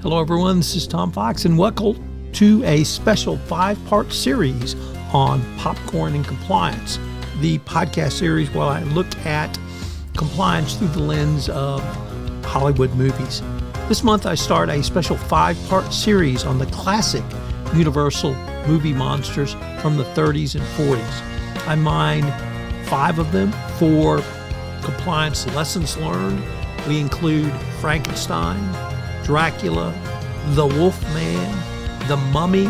Hello everyone, this is Tom Fox and welcome to a special 5-part series on popcorn and compliance. The podcast series where I look at compliance through the lens of Hollywood movies. This month I start a special 5-part series on the classic Universal movie monsters from the 30s and 40s. I mine 5 of them for compliance lessons learned. We include Frankenstein, Dracula, the Wolfman, the Mummy,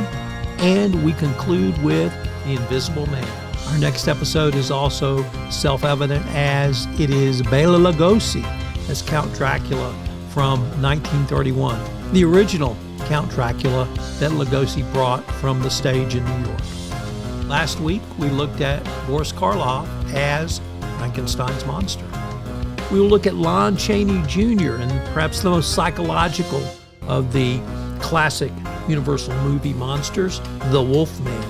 and we conclude with the Invisible Man. Our next episode is also self-evident as it is Bela Lugosi as Count Dracula from 1931, the original Count Dracula that Lugosi brought from the stage in New York. Last week, we looked at Boris Karloff as Frankenstein's monster. We will look at Lon Chaney Jr. and perhaps the most psychological of the classic Universal movie monsters, the Wolfman.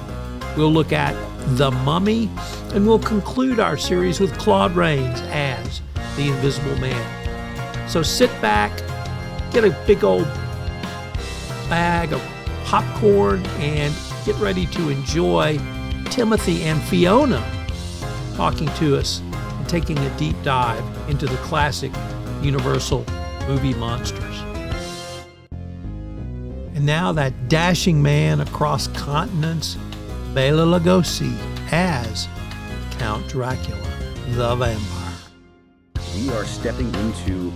We'll look at the Mummy, and we'll conclude our series with Claude Rains as the Invisible Man. So sit back, get a big old bag of popcorn, and get ready to enjoy Timothy and Fiona talking to us and taking a deep dive into the classic Universal movie monsters. And now that dashing man across continents, Bela Lugosi as Count Dracula, the vampire. We are stepping into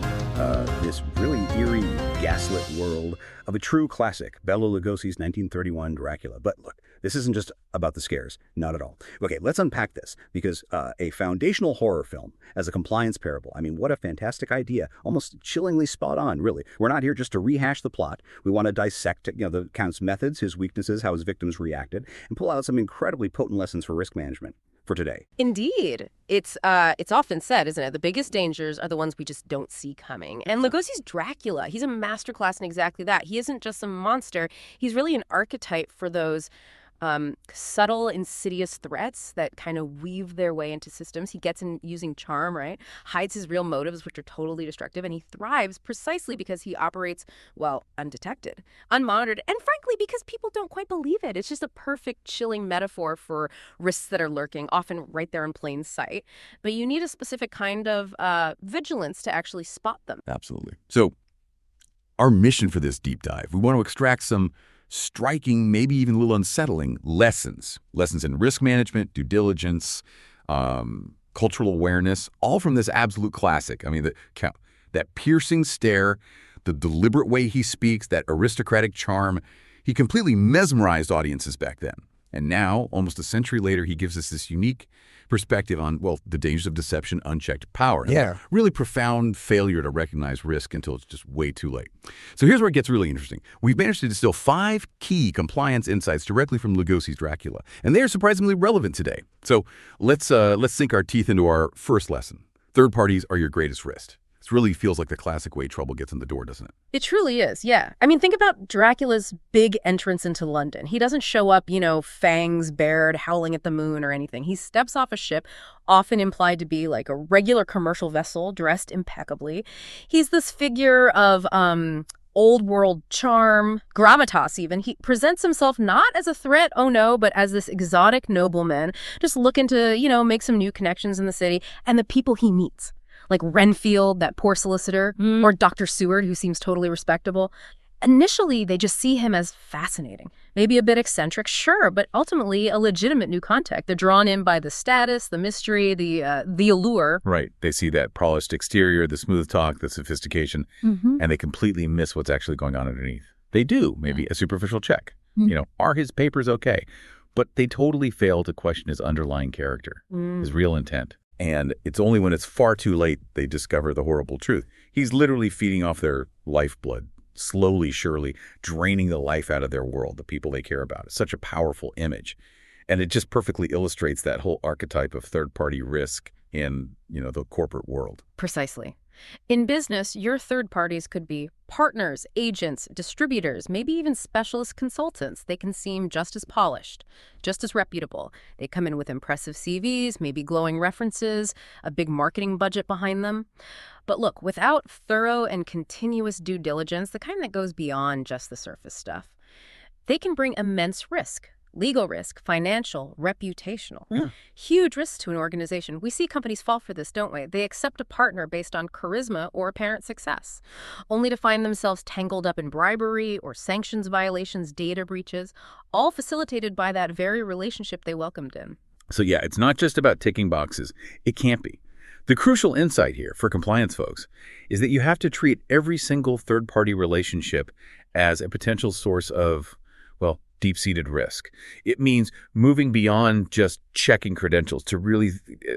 this really eerie, gaslit world of a true classic, Bela Lugosi's 1931 Dracula. But look, this isn't just about the scares, not at all. Okay, let's unpack this, because a foundational horror film as a compliance parable, I mean, what a fantastic idea. Almost chillingly spot on, really. We're not here just to rehash the plot. We want to dissect, the Count's methods, his weaknesses, how his victims reacted, and pull out some incredibly potent lessons for risk management for today. Indeed. It's often said, isn't it? The biggest dangers are the ones we just don't see coming. And Lugosi's Dracula, he's a masterclass in exactly that. He isn't just a monster. He's really an archetype for those subtle, insidious threats that kind of weave their way into systems. He gets in using charm, right? Hides his real motives, which are totally destructive, and he thrives precisely because he operates, well, undetected, unmonitored, and frankly, because people don't quite believe it. It's just a perfect, chilling metaphor for risks that are lurking, often right there in plain sight. But you need a specific kind of vigilance to actually spot them. Absolutely. So our mission for this deep dive, we want to extract some striking, maybe even a little unsettling lessons in risk management, due diligence, cultural awareness, all from this absolute classic. I mean, that piercing stare, the deliberate way he speaks, that aristocratic charm, he completely mesmerized audiences back then. And now, almost a century later, he gives us this unique perspective on, well, the dangers of deception, unchecked power. Yeah. Really profound failure to recognize risk until it's just way too late. So here's where it gets really interesting. We've managed to distill 5 key compliance insights directly from Lugosi's Dracula, and they are surprisingly relevant today. So let's sink our teeth into our first lesson. Third parties are your greatest risk. This really feels like the classic way trouble gets in the door, doesn't it? It truly is, yeah. I mean, think about Dracula's big entrance into London. He doesn't show up, fangs bared, howling at the moon or anything. He steps off a ship, often implied to be like a regular commercial vessel, dressed impeccably. He's this figure of old world charm, gravitas even. He presents himself not as a threat, oh no, but as this exotic nobleman, just looking to, make some new connections in the city, and the people he meets. Like Renfield, that poor solicitor, or Dr. Seward, who seems totally respectable. Initially, they just see him as fascinating. Maybe a bit eccentric, sure, but ultimately a legitimate new contact. They're drawn in by the status, the mystery, the allure. Right. They see that polished exterior, the smooth talk, the sophistication, and they completely miss what's actually going on underneath. They do, maybe a superficial check. Are his papers okay? But they totally fail to question his underlying character, his real intent. And it's only when it's far too late they discover the horrible truth. He's literally feeding off their lifeblood, slowly, surely, draining the life out of their world, the people they care about. It's such a powerful image. And it just perfectly illustrates that whole archetype of third-party risk in, the corporate world. Precisely. In business, your third parties could be partners, agents, distributors, maybe even specialist consultants. They can seem just as polished, just as reputable. They come in with impressive CVs, maybe glowing references, a big marketing budget behind them. But look, without thorough and continuous due diligence, the kind that goes beyond just the surface stuff, they can bring immense risk. Legal risk, financial, reputational. Yeah. Huge risks to an organization. We see companies fall for this, don't we? They accept a partner based on charisma or apparent success, only to find themselves tangled up in bribery or sanctions violations, data breaches, all facilitated by that very relationship they welcomed in. So yeah, it's not just about ticking boxes. It can't be. The crucial insight here for compliance folks is that you have to treat every single third-party relationship as a potential source of, well, deep-seated risk. It means moving beyond just checking credentials to really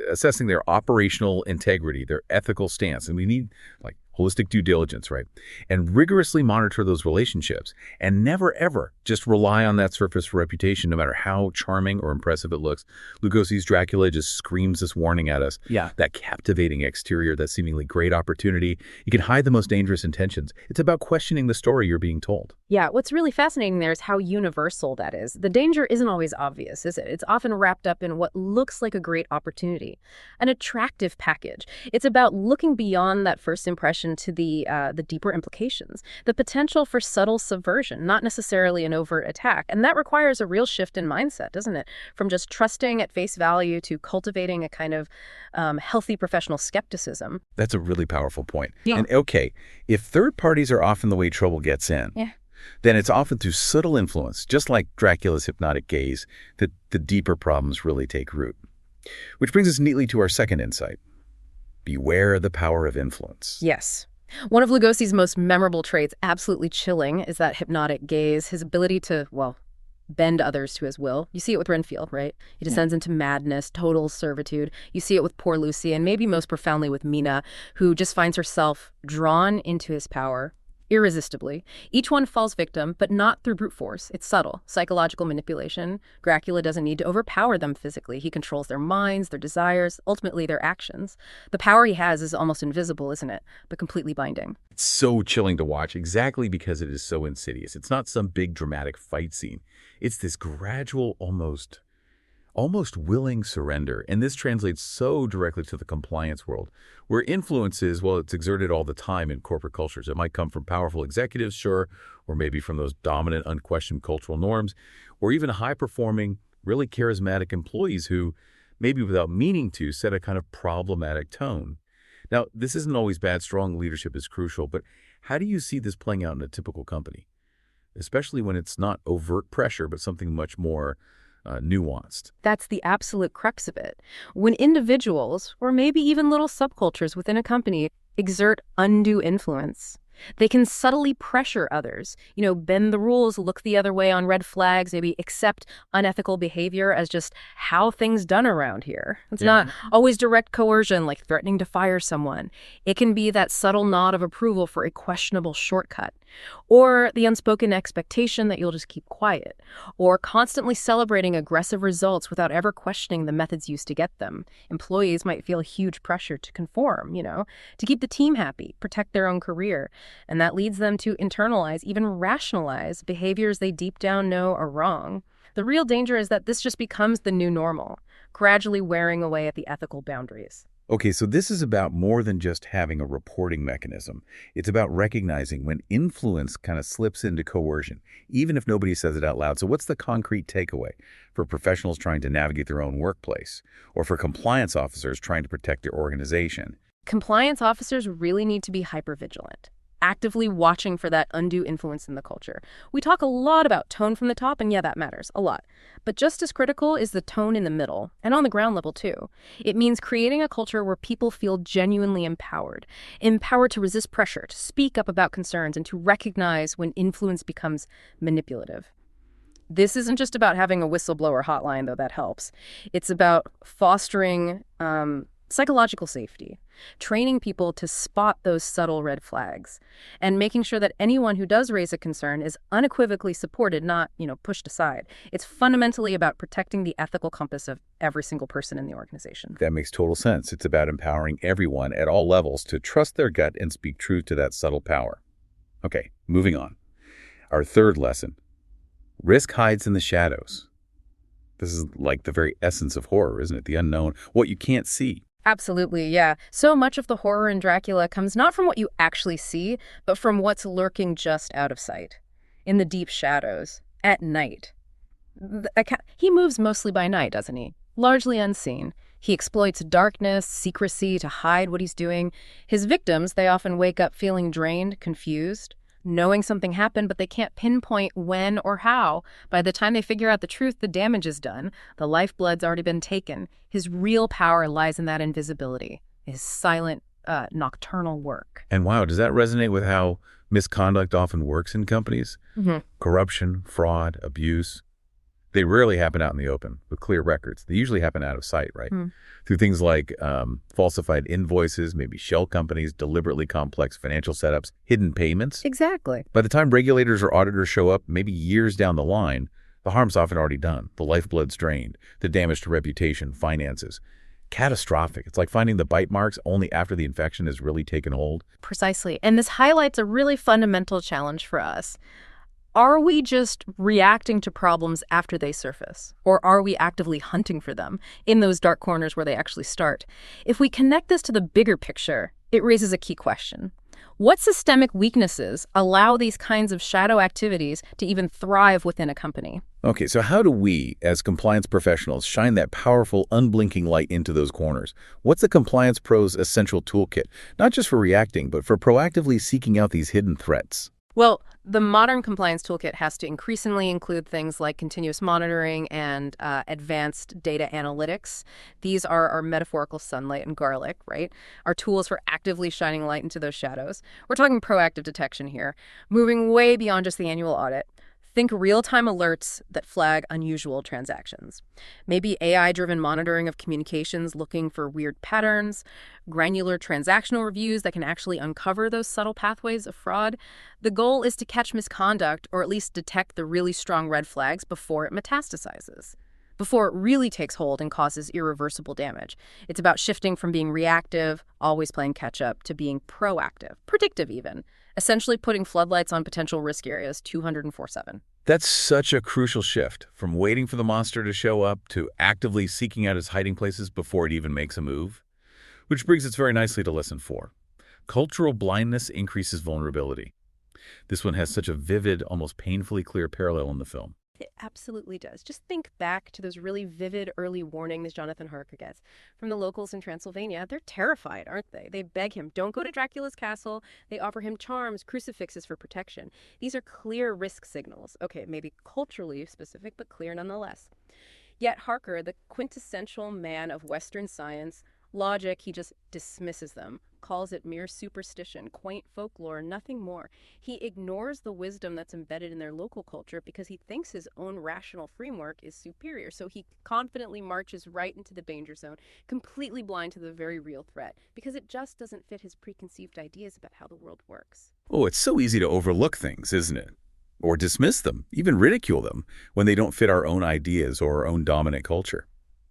assessing their operational integrity, their ethical stance. And we need like holistic due diligence, right? And rigorously monitor those relationships and never, ever just rely on that surface reputation, no matter how charming or impressive it looks. Lugosi's Dracula just screams this warning at us. Yeah. That captivating exterior, that seemingly great opportunity. You can hide the most dangerous intentions. It's about questioning the story you're being told. Yeah, what's really fascinating there is how universal that is. The danger isn't always obvious, is it? It's often wrapped up in what looks like a great opportunity, an attractive package. It's about looking beyond that first impression to the deeper implications, the potential for subtle subversion, not necessarily an overt attack. And that requires a real shift in mindset, doesn't it? From just trusting at face value to cultivating a kind of healthy professional skepticism. That's a really powerful point. Yeah. And okay, if third parties are often the way trouble gets in, Yeah. then it's often through subtle influence, just like Dracula's hypnotic gaze, that the deeper problems really take root. Which brings us neatly to our second insight. Beware the power of influence. Yes. One of Lugosi's most memorable traits, absolutely chilling, is that hypnotic gaze, his ability to, well, bend others to his will. You see it with Renfield, right? He descends into madness, total servitude. You see it with poor Lucy, and maybe most profoundly with Mina, who just finds herself drawn into his power irresistibly. Each one falls victim, but not through brute force. It's subtle, psychological manipulation. Dracula doesn't need to overpower them physically. He controls their minds, their desires, ultimately their actions. The power he has is almost invisible, isn't it? But completely binding. It's so chilling to watch, exactly because it is so insidious. It's not some big dramatic fight scene. It's this gradual, almost willing surrender. And this translates so directly to the compliance world, where influence is, well, it's exerted all the time in corporate cultures. It might come from powerful executives, sure, or maybe from those dominant, unquestioned cultural norms, or even high-performing, really charismatic employees who, maybe without meaning to, set a kind of problematic tone. Now, this isn't always bad. Strong leadership is crucial, but how do you see this playing out in a typical company? Especially when it's not overt pressure, but something much more nuanced. That's the absolute crux of it. When individuals, or maybe even little subcultures within a company, exert undue influence, they can subtly pressure others, bend the rules, look the other way on red flags, maybe accept unethical behavior as just how things done around here. It's not always direct coercion, like threatening to fire someone. It can be that subtle nod of approval for a questionable shortcut, or the unspoken expectation that you'll just keep quiet, or constantly celebrating aggressive results without ever questioning the methods used to get them. Employees might feel huge pressure to conform, to keep the team happy, protect their own career. And that leads them to internalize, even rationalize behaviors they deep down know are wrong. The real danger is that this just becomes the new normal, gradually wearing away at the ethical boundaries. Okay, so this is about more than just having a reporting mechanism. It's about recognizing when influence kind of slips into coercion, even if nobody says it out loud. So what's the concrete takeaway for professionals trying to navigate their own workplace, or for compliance officers trying to protect their organization? Compliance officers really need to be hypervigilant, actively watching for that undue influence in the culture. We talk a lot about tone from the top, and yeah, that matters a lot. But just as critical is the tone in the middle, and on the ground level too. It means creating a culture where people feel genuinely empowered to resist pressure, to speak up about concerns, and to recognize when influence becomes manipulative. This isn't just about having a whistleblower hotline, though that helps. It's about fostering Psychological safety, training people to spot those subtle red flags, and making sure that anyone who does raise a concern is unequivocally supported, not, pushed aside. It's fundamentally about protecting the ethical compass of every single person in the organization. That makes total sense. It's about empowering everyone at all levels to trust their gut and speak truth to that subtle power. Okay, moving on. Our third lesson. Risk hides in the shadows. This is like the very essence of horror, isn't it? The unknown, what you can't see. Absolutely, yeah. So much of the horror in Dracula comes not from what you actually see, but from what's lurking just out of sight, in the deep shadows, at night. He moves mostly by night, doesn't he? Largely unseen. He exploits darkness, secrecy to hide what he's doing. His victims, they often wake up feeling drained, confused, knowing something happened, but they can't pinpoint when or how. By the time they figure out the truth, the damage is done. The lifeblood's already been taken. His real power lies in that invisibility, his silent, nocturnal work. And wow, does that resonate with how misconduct often works in companies? Mm-hmm. Corruption, fraud, abuse. They rarely happen out in the open with clear records. They usually happen out of sight, right? Through things like falsified invoices, maybe shell companies, deliberately complex financial setups, hidden payments. Exactly. By the time regulators or auditors show up, maybe years down the line, the harm's often already done. The lifeblood's drained, the damage to reputation, finances. Catastrophic. It's like finding the bite marks only after the infection has really taken hold. Precisely. And this highlights a really fundamental challenge for us. Are we just reacting to problems after they surface? Or are we actively hunting for them in those dark corners where they actually start? If we connect this to the bigger picture, it raises a key question. What systemic weaknesses allow these kinds of shadow activities to even thrive within a company? Okay, so how do we, as compliance professionals, shine that powerful, unblinking light into those corners? What's the compliance pro's essential toolkit? Not just for reacting, but for proactively seeking out these hidden threats. Well, the modern compliance toolkit has to increasingly include things like continuous monitoring and advanced data analytics. These are our metaphorical sunlight and garlic, right? Our tools for actively shining light into those shadows. We're talking proactive detection here, moving way beyond just the annual audit. Think real-time alerts that flag unusual transactions. Maybe AI-driven monitoring of communications looking for weird patterns, granular transactional reviews that can actually uncover those subtle pathways of fraud. The goal is to catch misconduct or at least detect the really strong red flags before it metastasizes, before it really takes hold and causes irreversible damage. It's about shifting from being reactive, always playing catch-up, to being proactive, predictive even, essentially putting floodlights on potential risk areas 204/7. That's such a crucial shift, from waiting for the monster to show up to actively seeking out its hiding places before it even makes a move. Which brings us very nicely to lesson 4. Cultural blindness increases vulnerability. This one has such a vivid, almost painfully clear parallel in the film. It absolutely does. Just think back to those really vivid early warnings Jonathan Harker gets from the locals in Transylvania. They're terrified, aren't they? They beg him, don't go to Dracula's castle. They offer him charms, crucifixes for protection. These are clear risk signals. Okay, maybe culturally specific, but clear nonetheless. Yet Harker, the quintessential man of Western science, logic, he just dismisses them, calls it mere superstition, quaint folklore, nothing more. He ignores the wisdom that's embedded in their local culture because he thinks his own rational framework is superior. So he confidently marches right into the danger zone, completely blind to the very real threat, because it just doesn't fit his preconceived ideas about how the world works. Oh, it's so easy to overlook things, isn't it? Or dismiss them, even ridicule them, when they don't fit our own ideas or our own dominant culture.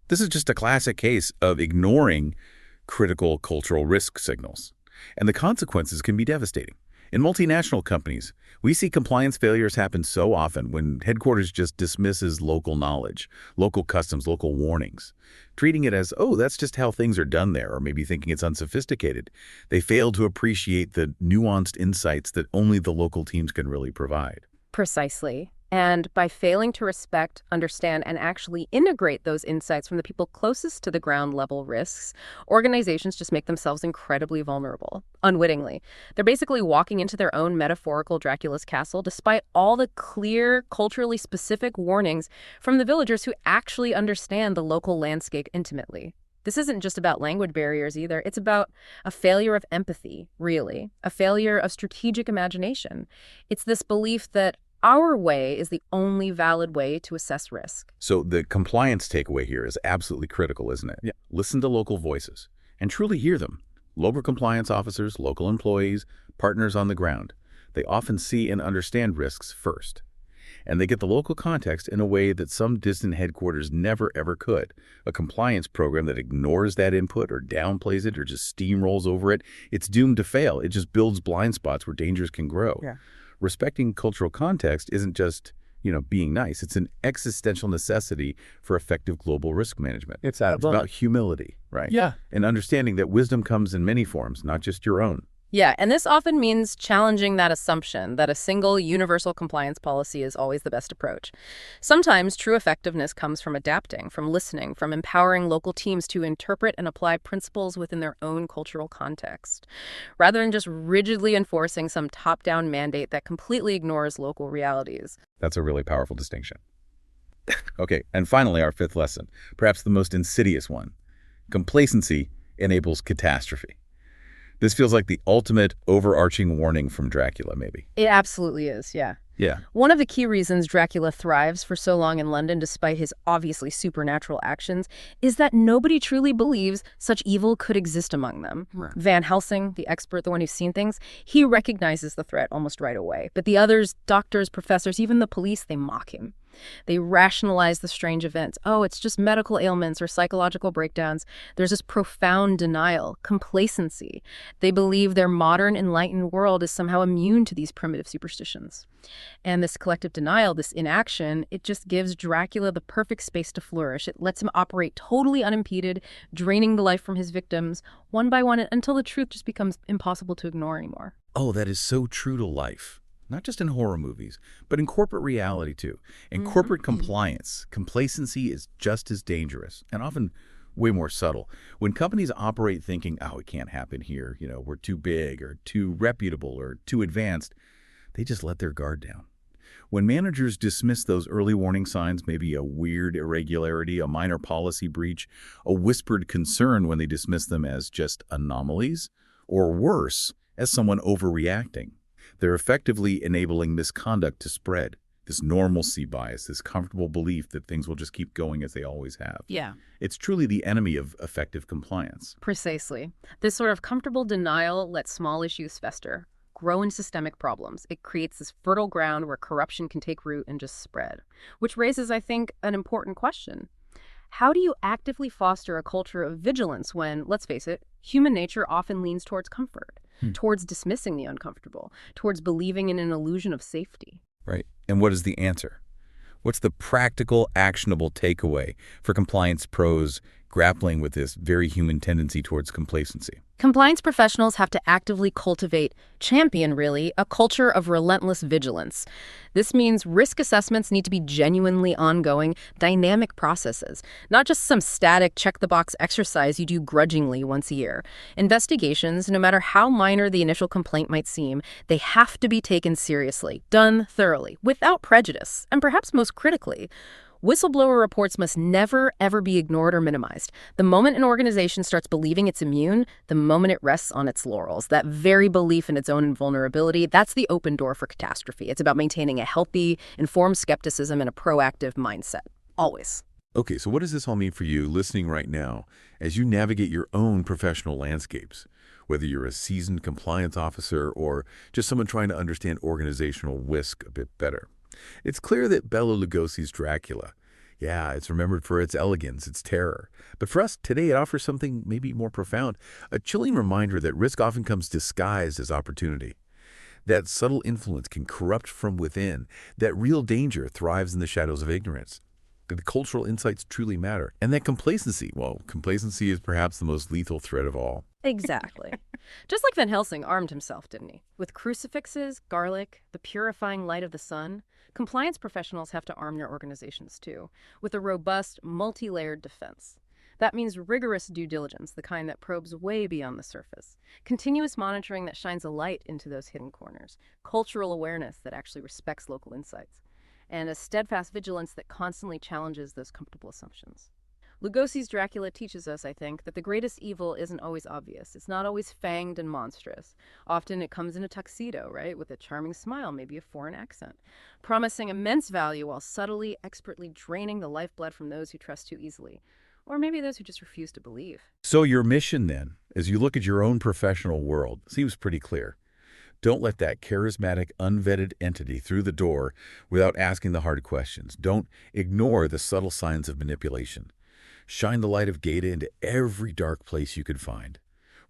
This is just a classic case of ignoring critical cultural risk signals. And the consequences can be devastating. In multinational companies, we see compliance failures happen so often when headquarters just dismisses local knowledge, local customs, local warnings, treating it as, oh, that's just how things are done there, or maybe thinking it's unsophisticated. They fail to appreciate the nuanced insights that only the local teams can really provide. Precisely. And by failing to respect, understand, and actually integrate those insights from the people closest to the ground level risks, organizations just make themselves incredibly vulnerable, unwittingly. They're basically walking into their own metaphorical Dracula's castle despite all the clear, culturally specific warnings from the villagers who actually understand the local landscape intimately. This isn't just about language barriers either. It's about a failure of empathy, really, a failure of strategic imagination. It's this belief that our way is the only valid way to assess risk. So the compliance takeaway here is absolutely critical, isn't it? Yeah. Listen to local voices and truly hear them. Local compliance officers, local employees, partners on the ground. They often see and understand risks first. And they get the local context in a way that some distant headquarters never ever could. A compliance program that ignores that input or downplays it or just steamrolls over it, it's doomed to fail. It just builds blind spots where dangers can grow. Yeah. Respecting cultural context isn't just, being nice. It's an existential necessity for effective global risk management. It's about humility, right? Yeah. And understanding that wisdom comes in many forms, not just your own. Yeah, and this often means challenging that assumption that a single universal compliance policy is always the best approach. Sometimes true effectiveness comes from adapting, from listening, from empowering local teams to interpret and apply principles within their own cultural context, rather than just rigidly enforcing some top-down mandate that completely ignores local realities. That's a really powerful distinction. Okay, and finally, our fifth lesson, perhaps the most insidious one. Complacency enables catastrophe. This feels like the ultimate overarching warning from Dracula, maybe. It absolutely is, yeah. Yeah. One of the key reasons Dracula thrives for so long in London, despite his obviously supernatural actions, is that nobody truly believes such evil could exist among them. Right. Van Helsing, the expert, the one who's seen things, he recognizes the threat almost right away. But the others, doctors, professors, even the police, they mock him. They rationalize the strange events. Oh, it's just medical ailments or psychological breakdowns. There's this profound denial, complacency. They believe their modern, enlightened world is somehow immune to these primitive superstitions. And this collective denial, this inaction, it just gives Dracula the perfect space to flourish. It lets him operate totally unimpeded, draining the life from his victims, one by one, until the truth just becomes impossible to ignore anymore. Oh, that is so true to life. Not just in horror movies, but in corporate reality too. In corporate compliance, complacency is just as dangerous and often way more subtle. When companies operate thinking, oh, it can't happen here, we're too big or too reputable or too advanced, they just let their guard down. When managers dismiss those early warning signs, maybe a weird irregularity, a minor policy breach, a whispered concern when they dismiss them as just anomalies, or worse, as someone overreacting, they're effectively enabling misconduct to spread, this normalcy bias, this comfortable belief that things will just keep going as they always have. Yeah. It's truly the enemy of effective compliance. Precisely. This sort of comfortable denial lets small issues fester, grow into systemic problems. It creates this fertile ground where corruption can take root and just spread, which raises, I think, an important question. How do you actively foster a culture of vigilance when, let's face it, human nature often leans towards comfort, towards dismissing the uncomfortable, towards believing in an illusion of safety? Right. And what is the answer? What's the practical, actionable takeaway for compliance pros grappling with this very human tendency towards complacency? Compliance professionals have to actively champion, a culture of relentless vigilance. This means risk assessments need to be genuinely ongoing, dynamic processes, not just some static check-the-box exercise you do grudgingly once a year. Investigations, no matter how minor the initial complaint might seem, they have to be taken seriously, done thoroughly, without prejudice, and perhaps most critically, whistleblower reports must never, ever be ignored or minimized. The moment an organization starts believing it's immune, the moment it rests on its laurels, that very belief in its own invulnerability, that's the open door for catastrophe. It's about maintaining a healthy, informed skepticism and a proactive mindset. Always. Okay, so what does this all mean for you listening right now as you navigate your own professional landscapes? Whether you're a seasoned compliance officer or just someone trying to understand organizational risk a bit better. It's clear that Bela Lugosi's Dracula, it's remembered for its elegance, its terror. But for us today, it offers something maybe more profound, a chilling reminder that risk often comes disguised as opportunity, that subtle influence can corrupt from within, that real danger thrives in the shadows of ignorance, that the cultural insights truly matter, and that complacency is perhaps the most lethal threat of all. Exactly. Just like Van Helsing armed himself, didn't he? With crucifixes, garlic, the purifying light of the sun, compliance professionals have to arm their organizations too, with a robust, multi-layered defense. That means rigorous due diligence, the kind that probes way beyond the surface, continuous monitoring that shines a light into those hidden corners, cultural awareness that actually respects local insights, and a steadfast vigilance that constantly challenges those comfortable assumptions. Lugosi's Dracula teaches us, I think, that the greatest evil isn't always obvious. It's not always fanged and monstrous. Often it comes in a tuxedo, right, with a charming smile, maybe a foreign accent, promising immense value while subtly, expertly draining the lifeblood from those who trust too easily. Or maybe those who just refuse to believe. So your mission then, as you look at your own professional world, seems pretty clear. Don't let that charismatic, unvetted entity through the door without asking the hard questions. Don't ignore the subtle signs of manipulation. Shine the light of Gaeta into every dark place you can find.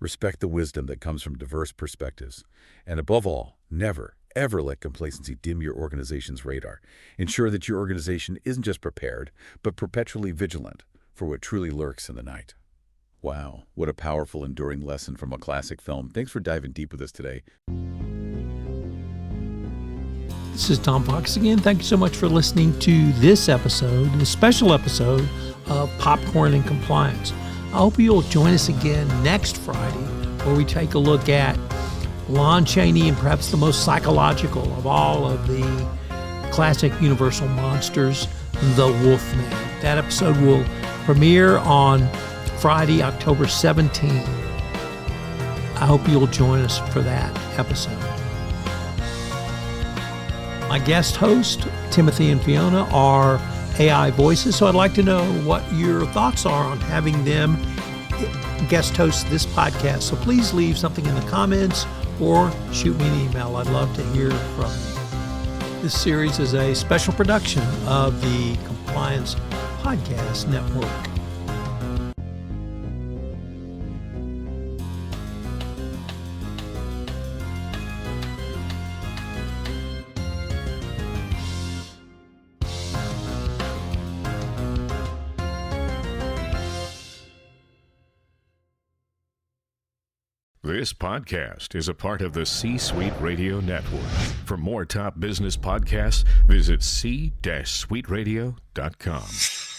Respect the wisdom that comes from diverse perspectives. And above all, never, ever let complacency dim your organization's radar. Ensure that your organization isn't just prepared, but perpetually vigilant for what truly lurks in the night. Wow, what a powerful, enduring lesson from a classic film. Thanks for diving deep with us today. This is Tom Fox again. Thank you so much for listening to this episode, the special episode of Popcorn and Compliance. I hope you'll join us again next Friday, where we take a look at Lon Chaney and perhaps the most psychological of all of the classic Universal monsters, the Wolfman. That episode will premiere on Friday, October 17th. I hope you'll join us for that episode. My guest host, Timothy and Fiona, are AI voices, so I'd like to know what your thoughts are on having them guest host this podcast. So please leave something in the comments or shoot me an email. I'd love to hear from you. This series is a special production of the Compliance Podcast Network. This podcast is a part of the C-Suite Radio Network. For more top business podcasts, visit c-suiteradio.com.